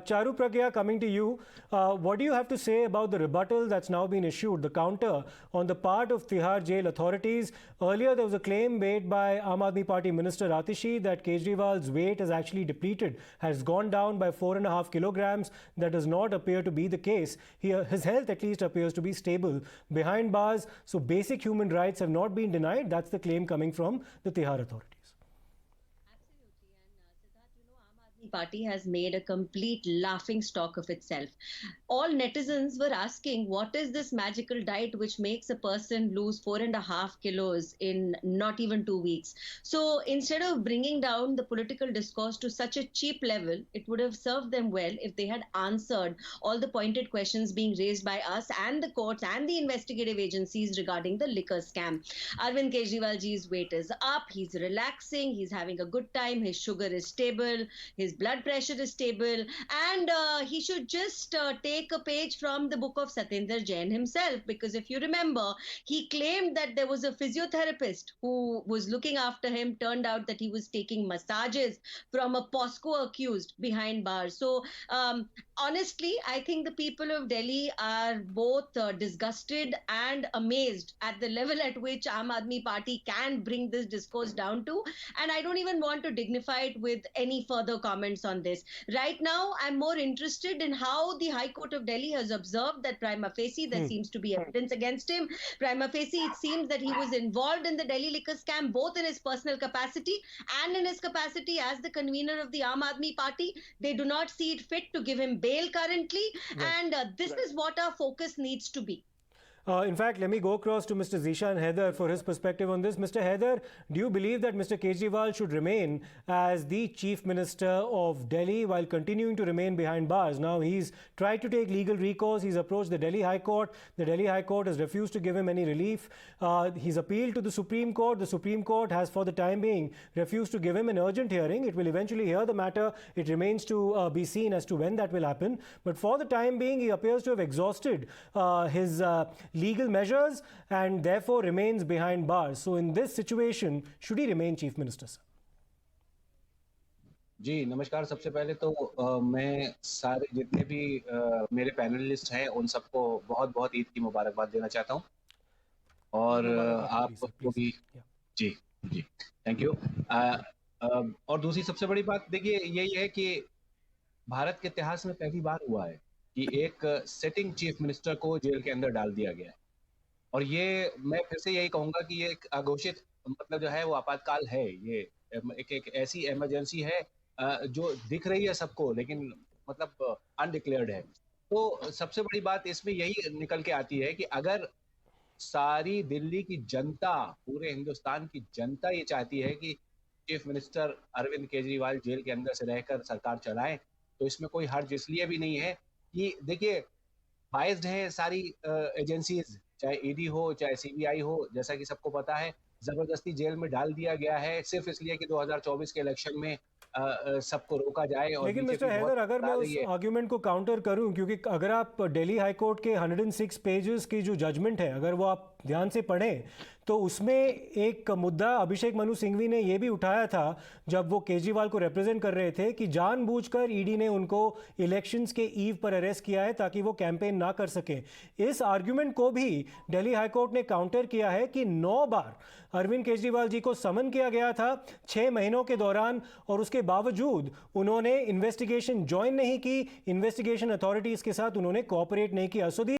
Charu Pragya, coming to you, what do you have to say about the rebuttal that's now been issued, the counter on the part of Tihar jail authorities? Earlier, there was a claim made by Aam Aadmi Party Minister Atishi that Kejriwal's weight is actually depleted, has gone down by 4.5 kilograms. That does not appear to be the case. His health at least appears to be stable behind bars. So basic human rights have not been denied. That's the claim coming from the Tihar authorities. Party has made a complete laughing stock of itself. All netizens were asking, what is this magical diet which makes a person lose 4.5 kilos in not even 2 weeks? So instead of bringing down the political discourse to such a cheap level, it would have served them well if they had answered all the pointed questions being raised by us and the courts and the investigative agencies regarding the liquor scam. Arvind Kejriwal ji's weight is up, he's relaxing, he's having a good time, his sugar is stable, his blood pressure is stable, and he should just take a page from the book of Satyendra Jain himself, because if you remember, he claimed that there was a physiotherapist who was looking after him. Turned out that he was taking massages from a POSCO accused behind bars. So honestly, I think the people of Delhi are both disgusted and amazed at the level at which Aam Aadmi Party can bring this discourse down to, and I don't even want to dignify it with any further comments on this. Right now, I'm more interested in how the High Court of Delhi has observed that prima facie there seems to be evidence against him. Prima facie, it seems that he was involved in the Delhi liquor scam, both in his personal capacity and in his capacity as the convener of the Aam Aadmi Party. They do not see it fit to give him bail currently, and this is what our focus needs to be. In fact, let me go across to Mr. Zishan Haider for his perspective on this. Mr. Haider, do you believe that Mr. Kejriwal should remain as the Chief Minister of Delhi while continuing to remain behind bars? Now, he's tried to take legal recourse. He's approached the Delhi High Court. The Delhi High Court has refused to give him any relief. He's appealed to the Supreme Court. The Supreme Court has, for the time being, refused to give him an urgent hearing. It will eventually hear the matter. It remains to be seen as to when that will happen. But for the time being, he appears to have exhausted his legal measures and therefore remains behind bars. So in this situation, should he remain Chief Minister, sir? जी नमस्कार। सबसे पहले तो मैं सारे जितने भी मेरे panelist हैं उन सबको बहुत बहुत ईद की मुबारकबाद देना चाहता हूं, और आपको भी जी जी थैंक यू। और दूसरी सबसे बड़ी बात देखिए यही है कि भारत के इतिहास में पहली बार हुआ है कि एक सिटिंग चीफ मिनिस्टर को जेल के अंदर डाल दिया गया है, और ये मैं फिर से यही कहूंगा कि ये एक अघोषित मतलब जो है वो आपातकाल है। ये एक ऐसी इमरजेंसी है जो दिख रही है सबको, लेकिन मतलब अनडिक्लेयर्ड है। तो सबसे बड़ी बात इसमें यही निकल के आती है कि अगर सारी दिल्ली की जनता, पूरे हिंदुस्तान की जनता ये चाहती है कि chief minister Arvind Kejriwal jail के अंदर से रहकर सरकार चलाएं, तो इसमें कोई हर्ज इसलिए भी नहीं है कि देखिए बाइज्ड है सारी एजेंसीज, चाहे ईडी हो चाहे सीबीआई हो। जैसा कि सबको पता है, जबरदस्ती जेल में डाल दिया गया है सिर्फ इसलिए कि 2024 के इलेक्शन में सबको रोका जाए। और लेकिन मिस्टर हैदर, अगर मैं उस आर्ग्यूमेंट को काउंटर करूं, क्योंकि अगर आप दिल्ली हाई कोर्ट के 106 पेजेस की जो जजमेंट है, अगर वो आप ध्यान से पढ़ें तो उसमें एक मुद्दा अभिषेक मनु सिंघवी ने यह भी उठाया था जब वो केजरीवाल को रिप्रेजेंट कर रहे थे कि जानबूझकर ईडी ने उनको इलेक्शंस के ईव पर अरेस्ट किया है ताकि वो कैंपेन ना कर सके। इस आर्ग्यूमेंट को भी दिल्ली हाई कोर्ट ने काउंटर किया है कि 9 बार अरविंद केजरीवाल जी को समन किया गया था 6 महीनों के दौरान, और उसके बावजूद उन्होंने इन्वेस्टिगेशन ज्वाइन नहीं की, इन्वेस्टिगेशन अथॉरिटीज के साथ उन्होंने कोऑपरेट नहीं किया।